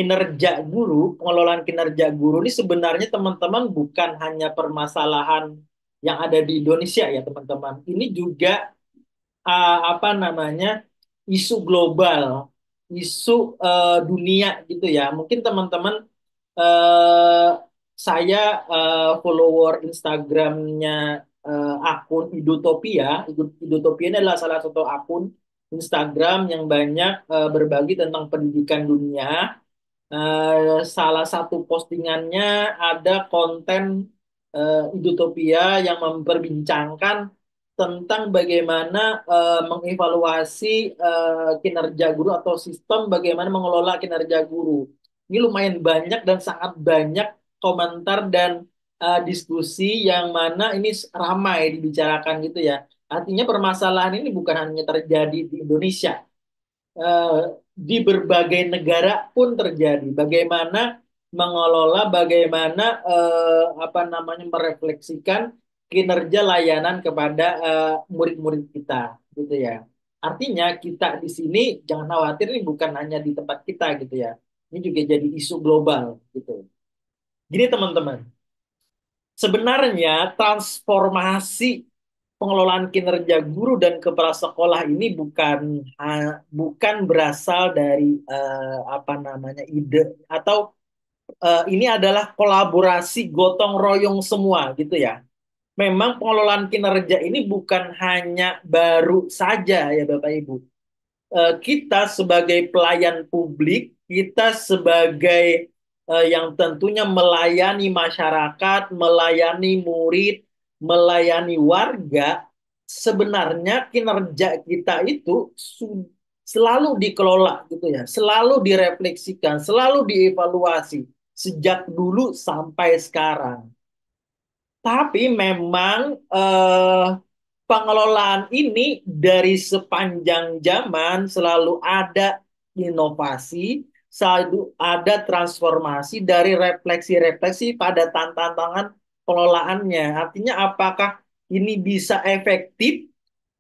kinerja guru, pengelolaan kinerja guru ini sebenarnya teman-teman bukan hanya permasalahan yang ada di Indonesia ya teman-teman. Ini juga apa namanya isu global, isu dunia gitu ya. Mungkin teman-teman eh, saya follower Instagramnya akun Idutopia. Idutopia ini adalah salah satu akun Instagram yang banyak berbagi tentang pendidikan dunia. Salah satu postingannya ada konten Idutopia yang memperbincangkan tentang bagaimana mengevaluasi kinerja guru atau sistem bagaimana mengelola kinerja guru. Ini lumayan banyak dan sangat banyak komentar dan diskusi yang mana ini ramai dibicarakan gitu ya. Artinya permasalahan ini bukan hanya terjadi di Indonesia, eh, di berbagai negara pun terjadi. Bagaimana mengelola, bagaimana apa namanya merefleksikan kinerja layanan kepada murid-murid kita, gitu ya. Artinya kita di sini jangan khawatir ini bukan hanya di tempat kita gitu ya. Ini juga jadi isu global gitu. Gini teman-teman, sebenarnya transformasi pengelolaan kinerja guru dan kepala sekolah ini bukan berasal dari apa namanya ide atau ini adalah kolaborasi gotong royong semua gitu ya. Memang pengelolaan kinerja ini bukan hanya baru saja ya Bapak Ibu. Kita sebagai pelayan publik, kita sebagai yang tentunya melayani masyarakat, melayani murid, melayani warga, sebenarnya kinerja kita itu selalu dikelola gitu ya, selalu direfleksikan, selalu dievaluasi sejak dulu sampai sekarang. Tapi memang pengelolaan ini dari sepanjang zaman selalu ada inovasi, selalu ada transformasi dari refleksi-refleksi pada tantangan pengelolaannya. Artinya apakah ini bisa efektif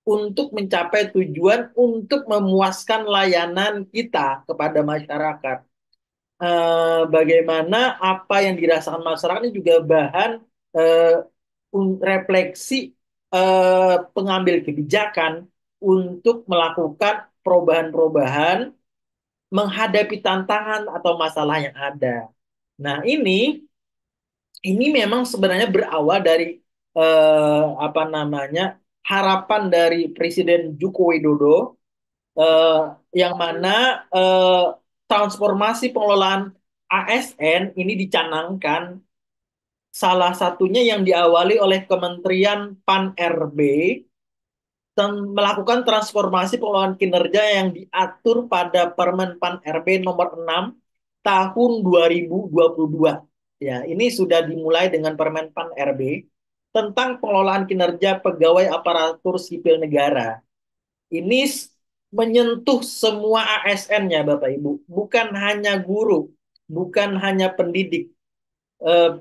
untuk mencapai tujuan untuk memuaskan layanan kita kepada masyarakat? Bagaimana apa yang dirasakan masyarakat ini juga bahan eh, refleksi pengambil kebijakan untuk melakukan perubahan-perubahan menghadapi tantangan atau masalah yang ada. Nah, ini memang sebenarnya berawal dari apa namanya harapan dari Presiden Joko Widodo eh, yang mana eh, transformasi pengelolaan ASN ini dicanangkan salah satunya yang diawali oleh Kementerian Pan-RB dan melakukan transformasi pengelolaan kinerja yang diatur pada Permen Pan-RB nomor 6 tahun 2022. Ya, ini sudah dimulai dengan Permen Pan-RB tentang pengelolaan kinerja pegawai aparatur sipil negara. Ini menyentuh semua ASN-nya, Bapak Ibu, bukan hanya guru, bukan hanya pendidik, eh,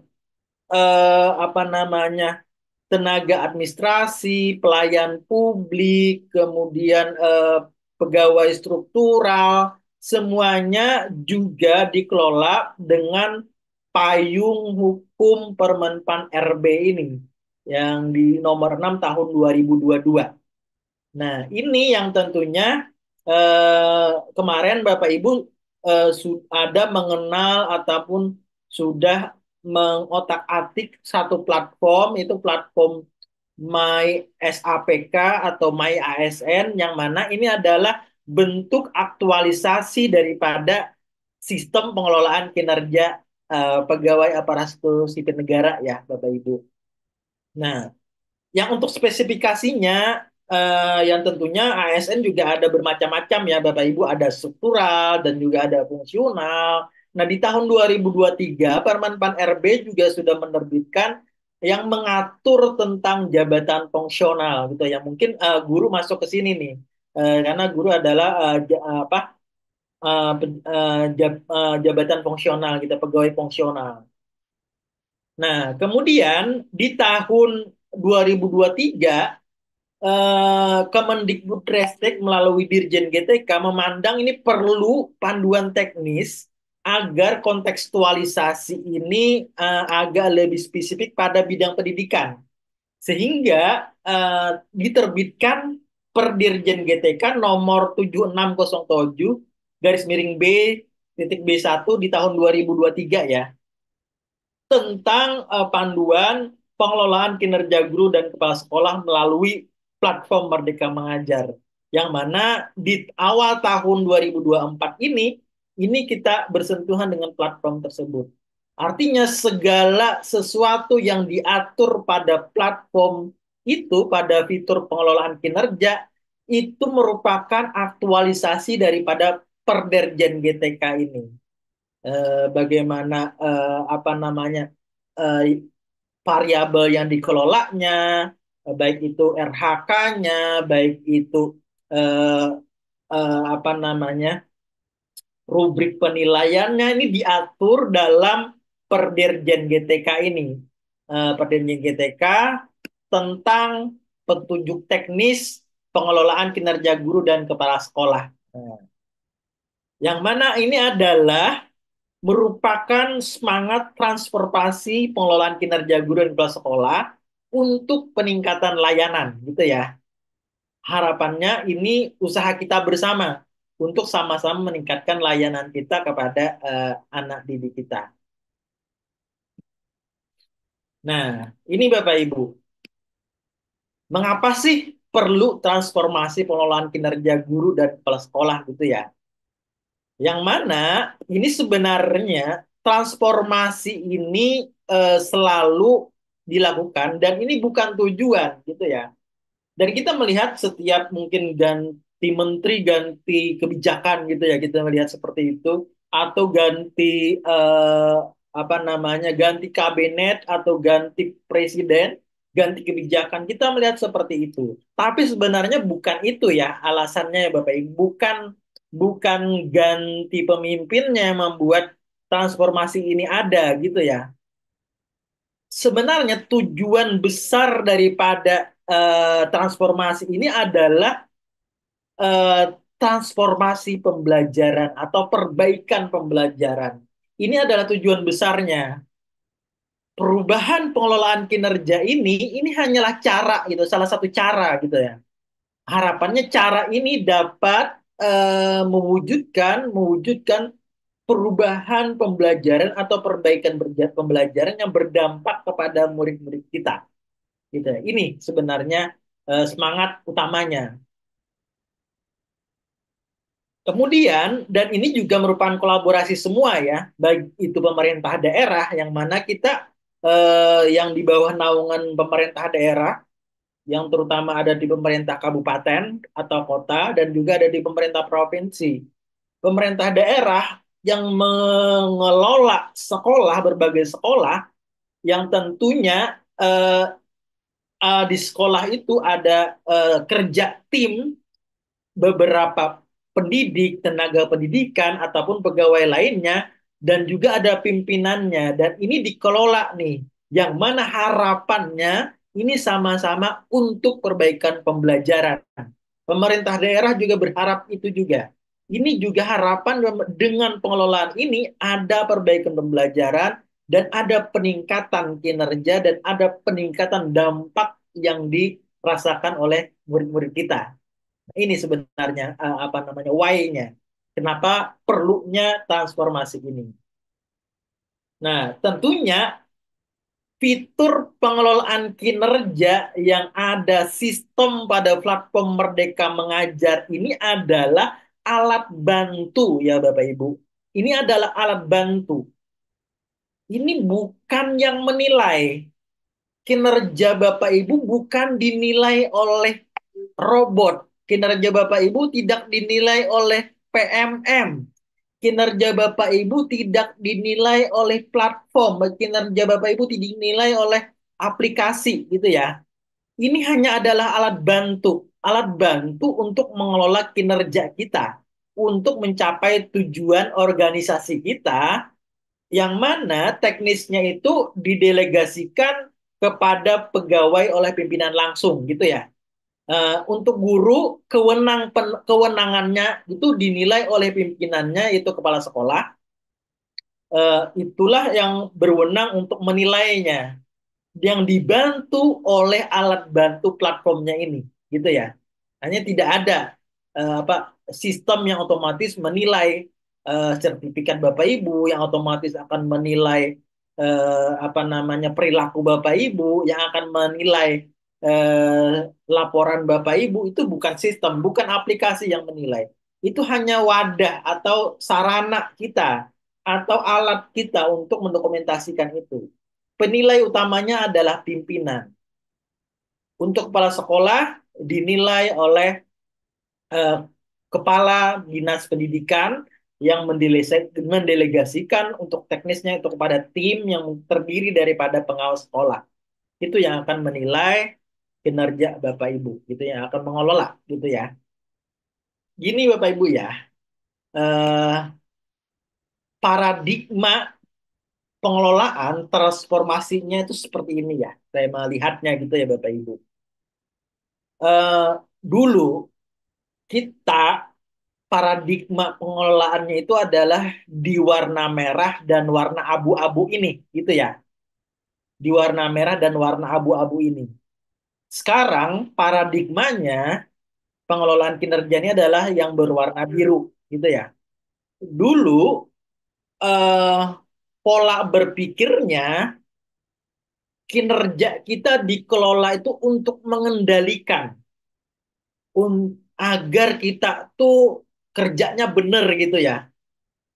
apa namanya, tenaga administrasi, pelayan publik, kemudian pegawai struktural, semuanya juga dikelola dengan payung hukum Permenpan RB ini yang di nomor 6 tahun 2022. Nah, ini yang tentunya kemarin Bapak Ibu ada mengenal ataupun sudah mengotak-atik satu platform, itu platform My SAPK atau My ASN, yang mana ini adalah bentuk aktualisasi daripada sistem pengelolaan kinerja pegawai aparatur sipil negara ya, Bapak Ibu. Nah, yang untuk spesifikasinya, yang tentunya ASN juga ada bermacam-macam ya Bapak Ibu, ada struktural dan juga ada fungsional. Nah, di tahun 2023 Permen Pan RB juga sudah menerbitkan yang mengatur tentang jabatan fungsional gitu ya. Mungkin guru masuk ke sini nih. Karena guru adalah apa jabatan fungsional gitu, pegawai fungsional. Nah, kemudian di tahun 2023 Kemendikbudristek melalui Dirjen GTK memandang ini perlu panduan teknis agar kontekstualisasi ini agak lebih spesifik pada bidang pendidikan. Sehingga diterbitkan Dirjen GTK nomor 7607 garis miring B titik B1 di tahun 2023 ya, tentang panduan pengelolaan kinerja guru dan kepala sekolah melalui platform Merdeka Mengajar. Yang mana di awal tahun 2024 ini kita bersentuhan dengan platform tersebut. Artinya segala sesuatu yang diatur pada platform itu, pada fitur pengelolaan kinerja, itu merupakan aktualisasi daripada Perderjen GTK ini. Bagaimana apa namanya eh, variabel yang dikelolanya, baik itu RHK-nya, baik itu eh, apa namanya rubrik penilaiannya ini diatur dalam Perdirjen GTK ini. Perdirjen GTK tentang petunjuk teknis pengelolaan kinerja guru dan kepala sekolah. Nah, yang mana ini adalah merupakan semangat transformasi pengelolaan kinerja guru dan kepala sekolah untuk peningkatan layanan, gitu ya. Harapannya ini usaha kita bersama untuk sama-sama meningkatkan layanan kita kepada anak didik kita. Nah, ini Bapak Ibu, mengapa sih perlu transformasi pengelolaan kinerja guru dan kepala sekolah gitu ya? Yang mana ini sebenarnya transformasi ini selalu dilakukan dan ini bukan tujuan gitu ya. Dan kita melihat setiap mungkin ganti menteri, ganti kebijakan gitu ya, kita melihat seperti itu, atau ganti apa namanya, ganti kabinet atau ganti presiden, ganti kebijakan, kita melihat seperti itu. Tapi sebenarnya bukan itu ya alasannya ya Bapak Ibu, bukan bukan ganti pemimpinnya yang membuat transformasi ini ada gitu ya. Sebenarnya tujuan besar daripada transformasi ini adalah eh, transformasi pembelajaran atau perbaikan pembelajaran. Ini adalah tujuan besarnya. Perubahan pengelolaan kinerja ini hanyalah cara gitu, salah satu cara gitu ya. Harapannya cara ini dapat mewujudkan mewujudkan perubahan pembelajaran atau perbaikan pembelajaran yang berdampak kepada murid-murid kita. Gitu ya. Ini sebenarnya semangat utamanya. Kemudian, dan ini juga merupakan kolaborasi semua ya, baik itu pemerintah daerah yang mana kita yang di bawah naungan pemerintah daerah, yang terutama ada di pemerintah kabupaten atau kota, dan juga ada di pemerintah provinsi. Pemerintah daerah yang mengelola sekolah, berbagai sekolah, yang tentunya di sekolah itu ada kerja tim beberapa pendidik, tenaga pendidikan, ataupun pegawai lainnya, dan juga ada pimpinannya. Dan ini dikelola nih, yang mana harapannya ini sama-sama untuk perbaikan pembelajaran. Pemerintah daerah juga berharap itu juga. Ini juga harapan dengan pengelolaan ini ada perbaikan pembelajaran dan ada peningkatan kinerja dan ada peningkatan dampak yang dirasakan oleh murid-murid kita. Ini sebenarnya apa namanya why-nya. Kenapa perlunya transformasi ini? Nah, tentunya fitur pengelolaan kinerja yang ada sistem pada platform Merdeka Mengajar ini adalah alat bantu ya Bapak Ibu. Ini adalah alat bantu. Ini bukan yang menilai. Kinerja Bapak Ibu bukan dinilai oleh robot. Kinerja Bapak Ibu tidak dinilai oleh PMM. Kinerja Bapak Ibu tidak dinilai oleh platform. Kinerja Bapak Ibu tidak dinilai oleh aplikasi gitu ya. Ini hanya adalah alat bantu. Alat bantu untuk mengelola kinerja kita. Untuk mencapai tujuan organisasi kita yang mana teknisnya itu didelegasikan kepada pegawai oleh pimpinan langsung gitu ya. Untuk guru kewenangannya itu dinilai oleh pimpinannya itu kepala sekolah, itulah yang berwenang untuk menilainya, yang dibantu oleh alat bantu platformnya ini, gitu ya. Hanya tidak ada apa sistem yang otomatis menilai sertifikat Bapak Ibu, yang otomatis akan menilai apa namanya perilaku Bapak Ibu, yang akan menilai laporan Bapak Ibu. Itu bukan sistem, bukan aplikasi yang menilai. Itu hanya wadah atau sarana kita atau alat kita untuk mendokumentasikan itu. Penilai utamanya adalah pimpinan. Untuk kepala sekolah dinilai oleh eh, kepala dinas pendidikan yang mendelegasikan untuk teknisnya itu kepada tim yang terdiri daripada pengawas sekolah. Itu yang akan menilai kinerja Bapak Ibu, gitu yang akan mengelola, gitu ya. Gini Bapak Ibu ya, eh, paradigma pengelolaan transformasinya itu seperti ini ya. Saya melihatnya gitu ya Bapak Ibu. Dulu kita paradigma pengelolaannya itu adalah di warna merah dan warna abu-abu ini, gitu ya. Di warna merah dan warna abu-abu ini. Sekarang paradigmanya pengelolaan kinerjanya adalah yang berwarna biru, gitu ya. Dulu eh, pola berpikirnya kinerja kita dikelola itu untuk mengendalikan, agar kita tuh kerjanya benar gitu ya,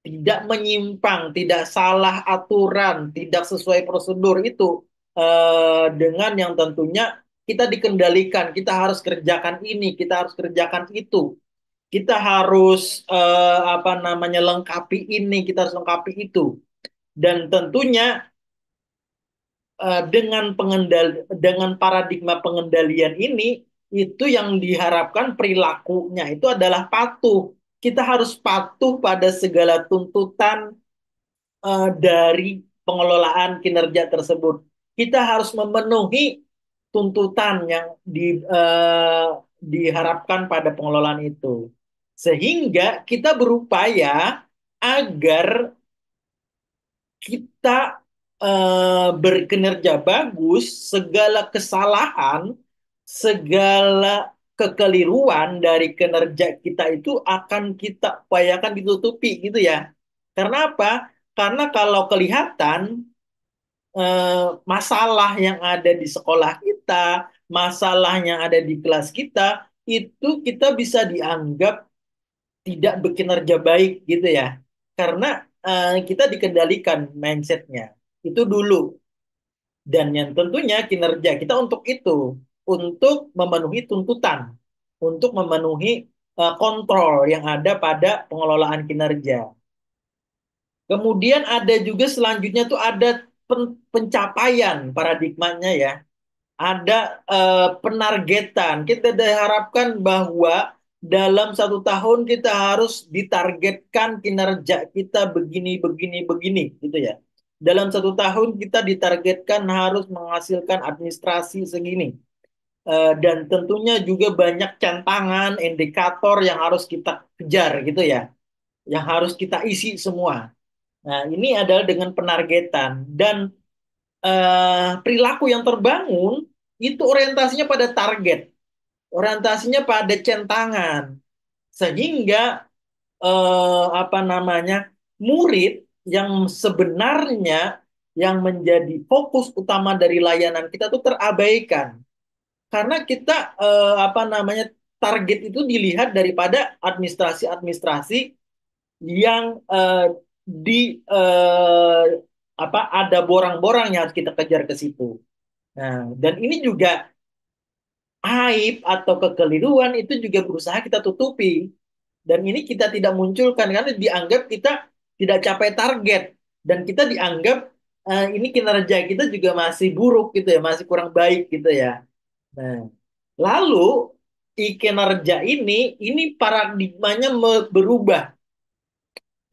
tidak menyimpang, tidak salah aturan, tidak sesuai prosedur itu dengan yang tentunya kita dikendalikan, kita harus kerjakan ini, kita harus kerjakan itu, kita harus apa namanya lengkapi ini, kita harus lengkapi itu, dan tentunya dengan paradigma pengendalian ini itu yang diharapkan perilakunya itu adalah patuh. Kita harus patuh pada segala tuntutan dari pengelolaan kinerja tersebut. Kita harus memenuhi tuntutan yang diharapkan pada pengelolaan itu. Sehingga kita berupaya agar kita berkinerja bagus, segala kesalahan, segala kekeliruan dari kinerja kita itu akan kita upayakan ditutupi gitu ya. Karena apa? Karena kalau kelihatan masalah yang ada di sekolah kita, masalah yang ada di kelas kita, itu kita bisa dianggap tidak berkinerja baik gitu ya. Karena kita dikendalikan mindsetnya. Itu dulu. Dan yang tentunya kinerja kita untuk itu, untuk memenuhi tuntutan, untuk memenuhi kontrol yang ada pada pengelolaan kinerja. Kemudian ada juga selanjutnya tuh ada pencapaian paradigmanya ya. Ada penargetan. Kita diharapkan bahwa dalam 1 tahun kita harus ditargetkan kinerja kita begini, begini, begini, gitu ya. Dalam 1 tahun kita ditargetkan harus menghasilkan administrasi segini. Dan tentunya juga banyak centangan, indikator yang harus kita kejar, gitu ya. Yang harus kita isi semua. Nah, ini adalah dengan penargetan. Dan perilaku yang terbangun itu orientasinya pada target, orientasinya pada centangan, sehingga apa namanya murid yang sebenarnya yang menjadi fokus utama dari layanan kita tuh terabaikan karena kita apa namanya target itu dilihat daripada administrasi-administrasi yang di eh, apa ada borang-borang yang harus kita kejar ke situ. Nah, dan ini juga aib atau kekeliruan itu juga berusaha kita tutupi. Dan ini kita tidak munculkan karena dianggap kita tidak capai target. Dan kita dianggap ini kinerja kita juga masih buruk gitu ya, masih kurang baik gitu ya. Nah, lalu kinerja ini paradigmanya berubah.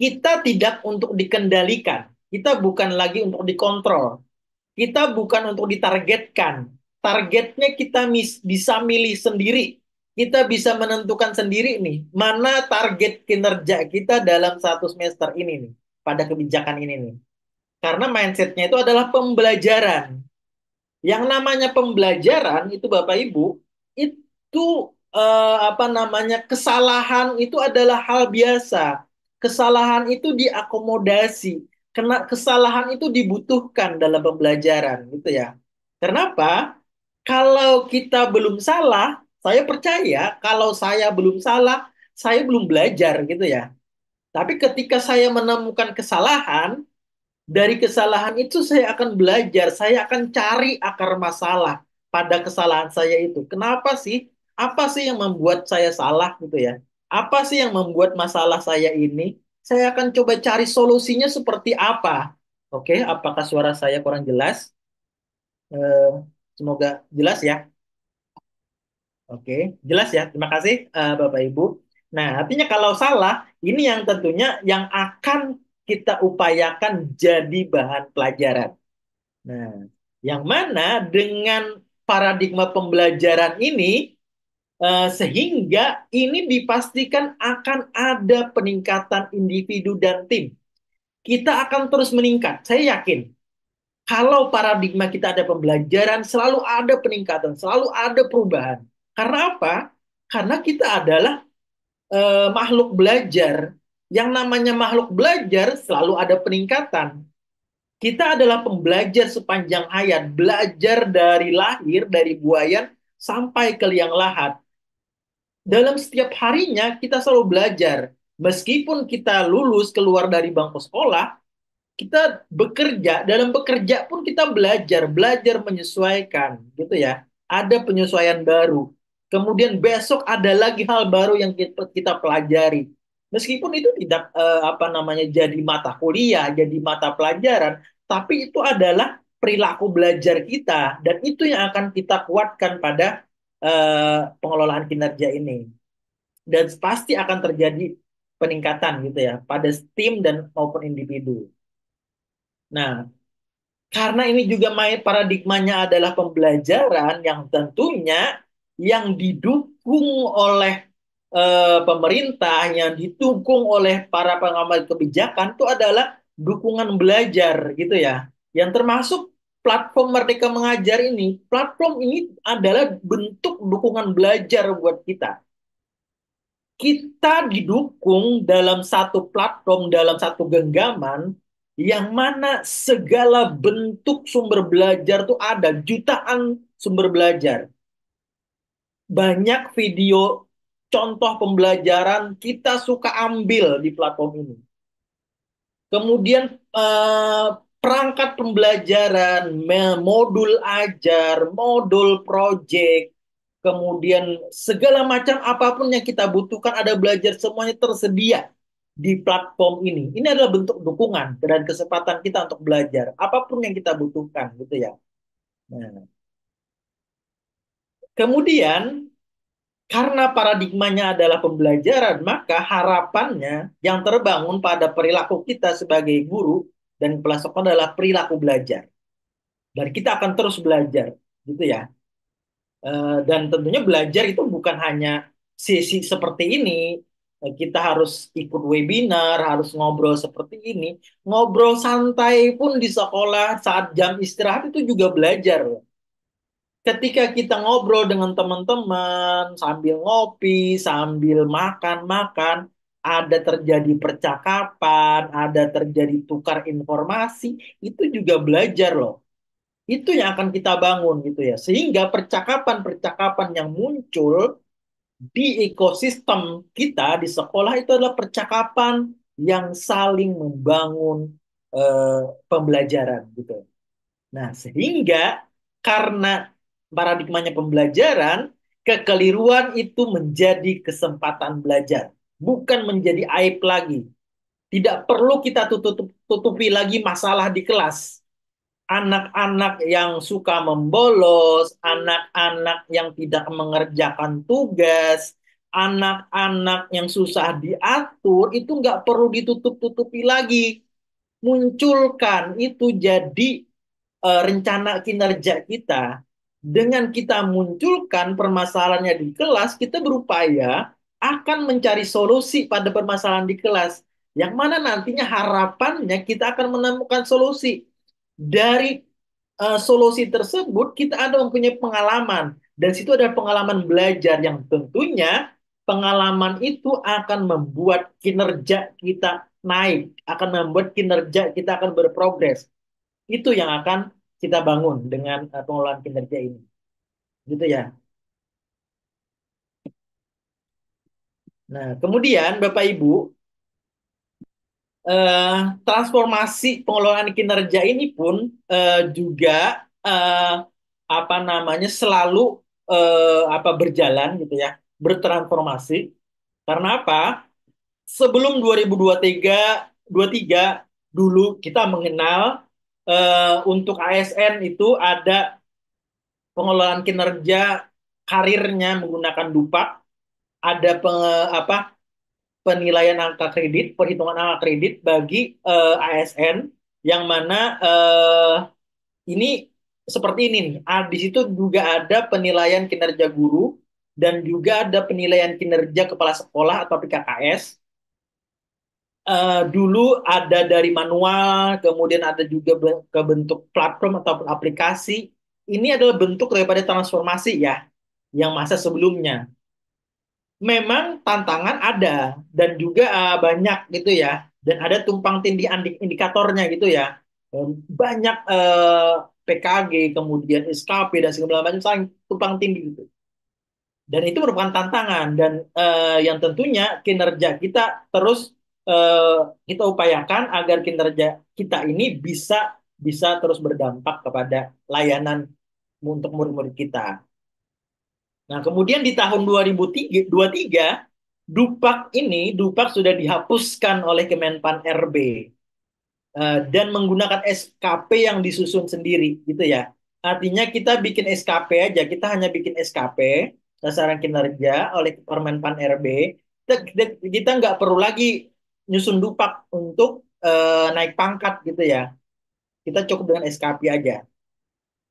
Kita tidak untuk dikendalikan. Kita bukan lagi untuk dikontrol. Kita bukan untuk ditargetkan. Targetnya kita bisa milih sendiri. Kita bisa menentukan sendiri nih, mana target kinerja kita dalam 1 semester ini nih. pada kebijakan ini nih. Karena mindsetnya itu adalah pembelajaran. Yang namanya pembelajaran itu Bapak Ibu, itu apa namanya kesalahan itu adalah hal biasa. Kesalahan itu diakomodasi. Kena kesalahan itu dibutuhkan dalam pembelajaran gitu ya. Kenapa? Kalau kita belum salah, saya percaya kalau saya belum salah, saya belum belajar gitu ya. Tapi ketika saya menemukan kesalahan, dari kesalahan itu saya akan belajar, saya akan cari akar masalah pada kesalahan saya itu. Kenapa sih? Apa sih yang membuat saya salah gitu ya? Apa sih yang membuat masalah saya ini? Saya akan coba cari solusinya seperti apa. Oke, apakah suara saya kurang jelas? Eh, Semoga jelas ya. Oke, jelas ya. Terima kasih Bapak Ibu. Nah, artinya kalau salah, ini yang tentunya yang akan kita upayakan jadi bahan pelajaran. Nah, yang mana dengan paradigma pembelajaran ini, sehingga ini dipastikan akan ada peningkatan individu dan tim. Kita akan terus meningkat. Saya yakin kalau paradigma kita ada pembelajaran, selalu ada peningkatan, selalu ada perubahan. Karena apa? Karena kita adalah makhluk belajar. Yang namanya makhluk belajar selalu ada peningkatan. Kita adalah pembelajar sepanjang hayat, belajar dari lahir, dari buayan sampai ke liang lahat. Dalam setiap harinya kita selalu belajar. Meskipun kita lulus keluar dari bangku sekolah, kita bekerja, dalam bekerja pun kita belajar, belajar menyesuaikan, gitu ya. Ada penyesuaian baru. Kemudian besok ada lagi hal baru yang kita pelajari. Meskipun itu tidak apa namanya jadi mata kuliah, jadi mata pelajaran, tapi itu adalah perilaku belajar kita dan itu yang akan kita kuatkan pada pengelolaan kinerja ini. Dan pasti akan terjadi peningkatan gitu ya pada tim dan maupun individu. Nah, karena ini juga paradigmanya adalah pembelajaran yang tentunya yang didukung oleh pemerintah, yang didukung oleh para pengamat kebijakan itu adalah dukungan belajar gitu ya. Yang termasuk platform Merdeka Mengajar ini, platform ini adalah bentuk dukungan belajar buat kita. Kita didukung dalam satu platform, dalam satu genggaman, yang mana segala bentuk sumber belajar tuh ada, jutaan sumber belajar. Banyak video contoh pembelajaran kita suka ambil di platform ini. Kemudian perangkat pembelajaran, modul ajar, modul project, kemudian segala macam apapun yang kita butuhkan ada belajar semuanya tersedia di platform ini. Ini adalah bentuk dukungan dan kesempatan kita untuk belajar apapun yang kita butuhkan gitu ya. Nah, kemudian karena paradigmanya adalah pembelajaran, maka harapannya yang terbangun pada perilaku kita sebagai guru dan kepala sekolah adalah perilaku belajar. Dan kita akan terus belajar, gitu ya. Dan tentunya belajar itu bukan hanya sesi seperti ini. Kita harus ikut webinar, harus ngobrol seperti ini. Ngobrol santai pun di sekolah saat jam istirahat itu juga belajar. Ketika kita ngobrol dengan teman-teman sambil ngopi, sambil makan-makan, ada terjadi percakapan, ada terjadi tukar informasi, itu juga belajar loh. Itu yang akan kita bangun gitu ya. Sehingga percakapan-percakapan yang muncul di ekosistem kita di sekolah itu adalah percakapan yang saling membangun eh, pembelajaran gitu. Nah, sehingga karena paradigmanya pembelajaran, kekeliruan itu menjadi kesempatan belajar, bukan menjadi aib lagi. Tidak perlu kita tutupi lagi masalah di kelas. Anak-anak yang suka membolos, anak-anak yang tidak mengerjakan tugas, anak-anak yang susah diatur, itu nggak perlu ditutup-tutupi lagi. Munculkan itu jadi rencana kinerja kita. Dengan kita munculkan permasalahannya di kelas, kita berupaya akan mencari solusi pada permasalahan di kelas. Yang mana nantinya harapannya kita akan menemukan solusi. Dari solusi tersebut kita ada mempunyai pengalaman. Dan situ ada pengalaman belajar yang tentunya pengalaman itu akan membuat kinerja kita naik, akan membuat kinerja kita akan berprogres. Itu yang akan kita bangun dengan pengelolaan kinerja ini. Gitu ya. Nah, kemudian Bapak Ibu, eh, transformasi pengelolaan kinerja ini pun juga apa namanya selalu berjalan gitu ya, bertransformasi. Karena apa? Sebelum 2023 23 dulu kita mengenal untuk ASN itu ada pengelolaan kinerja karirnya menggunakan Dupak, ada apa penilaian angka kredit, perhitungan angka kredit bagi ASN yang mana ini seperti ini nih. Di situ juga ada penilaian kinerja guru dan juga ada penilaian kinerja kepala sekolah atau PKKS. Dulu ada dari manual, kemudian ada juga ke bentuk platform atau aplikasi. Ini adalah bentuk daripada transformasi ya, yang masa sebelumnya. Memang tantangan ada dan juga banyak gitu ya, dan ada tumpang tindih indikatornya gitu ya. Banyak PKG, kemudian SKP dan segala macam saling tumpang tindih gitu. Dan itu merupakan tantangan dan yang tentunya kinerja kita terus eh, kita upayakan agar kinerja kita ini bisa bisa terus berdampak kepada layanan untuk murid-murid kita. Nah, kemudian di tahun 2023, Dupak sudah dihapuskan oleh Kemenpan RB dan menggunakan SKP yang disusun sendiri, gitu ya. Artinya kita bikin SKP aja, kita hanya bikin SKP, sasaran kinerja oleh Kemenpan RB. Kita nggak perlu lagi nyusun Dupak untuk naik pangkat, gitu ya. Kita cukup dengan SKP aja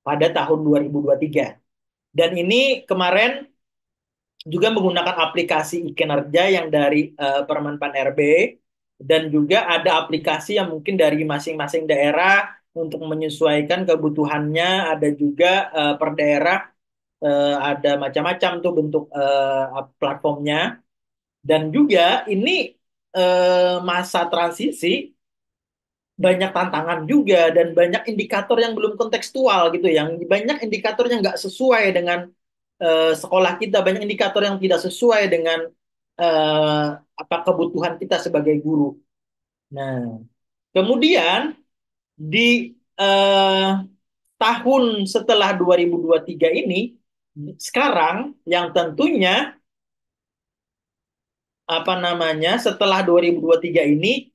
pada tahun 2023. Dan ini kemarin juga menggunakan aplikasi e-kinerja yang dari Permenpan RB dan juga ada aplikasi yang mungkin dari masing-masing daerah untuk menyesuaikan kebutuhannya, ada juga per daerah ada macam-macam tuh bentuk platformnya, dan juga ini masa transisi banyak tantangan juga dan banyak indikator yang belum kontekstual gitu, yang banyak indikator yang nggak sesuai dengan sekolah kita, banyak indikator yang tidak sesuai dengan eh, apa kebutuhan kita sebagai guru. Nah, kemudian di eh, tahun setelah 2023 ini, sekarang yang tentunya apa namanya setelah 2023 ini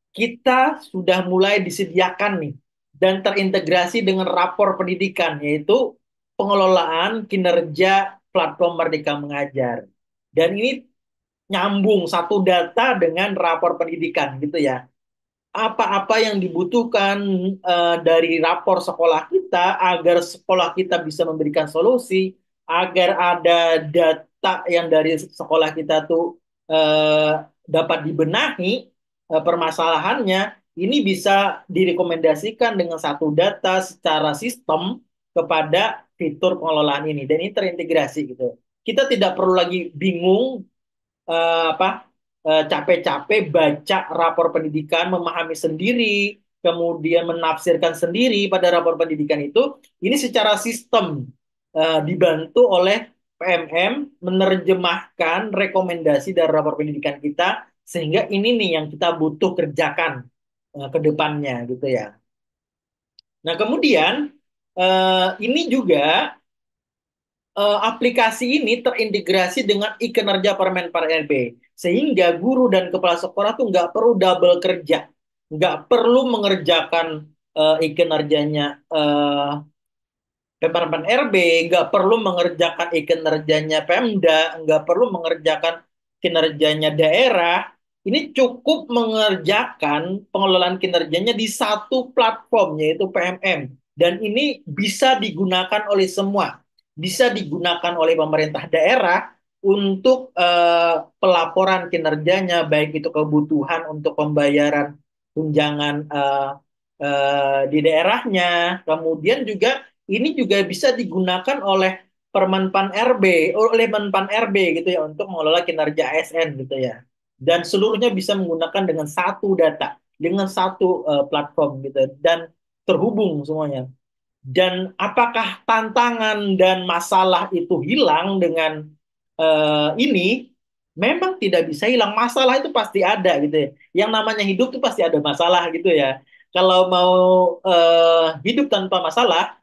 kita sudah mulai disediakan nih dan terintegrasi dengan rapor pendidikan, yaitu pengelolaan kinerja platform Merdeka Mengajar. Dan ini nyambung satu data dengan rapor pendidikan gitu ya. Apa-apa yang dibutuhkan dari rapor sekolah kita agar sekolah kita bisa memberikan solusi, agar ada data yang dari sekolah kita tuh dapat dibenahi permasalahannya, ini bisa direkomendasikan dengan satu data secara sistem kepada fitur pengelolaan ini, dan ini terintegrasi gitu. Kita tidak perlu lagi bingung capek-capek baca rapor pendidikan, memahami sendiri, kemudian menafsirkan sendiri pada rapor pendidikan itu. Ini secara sistem dibantu oleh PMM menerjemahkan rekomendasi dari rapor pendidikan kita, sehingga ini nih yang kita butuh kerjakan ke depannya gitu ya. Nah, kemudian ini juga aplikasi ini terintegrasi dengan e-kinerja Permenpan RB. Sehingga guru dan kepala sekolah tuh nggak perlu double kerja. Nggak perlu mengerjakan e-kinerjanya Permenpan RB, nggak perlu mengerjakan e-kinerjanya Pemda, nggak perlu mengerjakan kinerjanya daerah. Ini cukup mengerjakan pengelolaan kinerjanya di satu platform, yaitu PMM. Dan ini bisa digunakan oleh semua, bisa digunakan oleh pemerintah daerah, untuk pelaporan kinerjanya, baik itu kebutuhan untuk pembayaran tunjangan di daerahnya. Kemudian juga ini juga bisa digunakan oleh Permenpan RB, oleh Menpan RB gitu ya untuk mengelola kinerja ASN gitu ya. Dan seluruhnya bisa menggunakan dengan satu data, dengan satu platform gitu dan terhubung semuanya. Dan apakah tantangan dan masalah itu hilang dengan ini? Memang tidak bisa hilang. Masalah itu pasti ada gitu ya. Yang namanya hidup itu pasti ada masalah gitu ya. Kalau mau hidup tanpa masalah,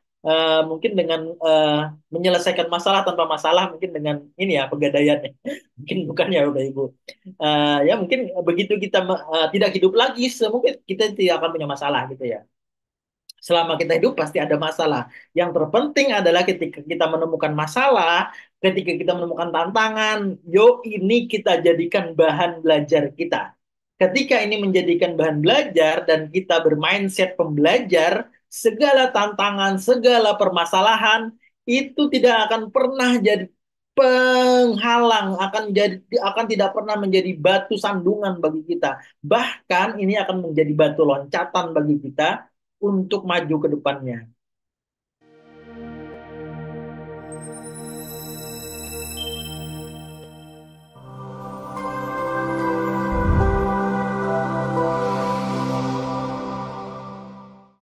mungkin dengan menyelesaikan masalah tanpa masalah, mungkin dengan ini ya pegadaian ya. Mungkin bukan ya Bapak Ibu. Ya mungkin begitu kita tidak hidup lagi, mungkin kita tidak akan punya masalah gitu ya. Selama kita hidup pasti ada masalah. Yang terpenting adalah ketika kita menemukan masalah, ketika kita menemukan tantangan, yuk ini kita jadikan bahan belajar kita. Ketika ini menjadikan bahan belajar dan kita bermindset pembelajar, segala tantangan, segala permasalahan itu tidak akan pernah jadi penghalang, akan tidak pernah menjadi batu sandungan bagi kita. Bahkan ini akan menjadi batu loncatan bagi kita untuk maju ke depannya.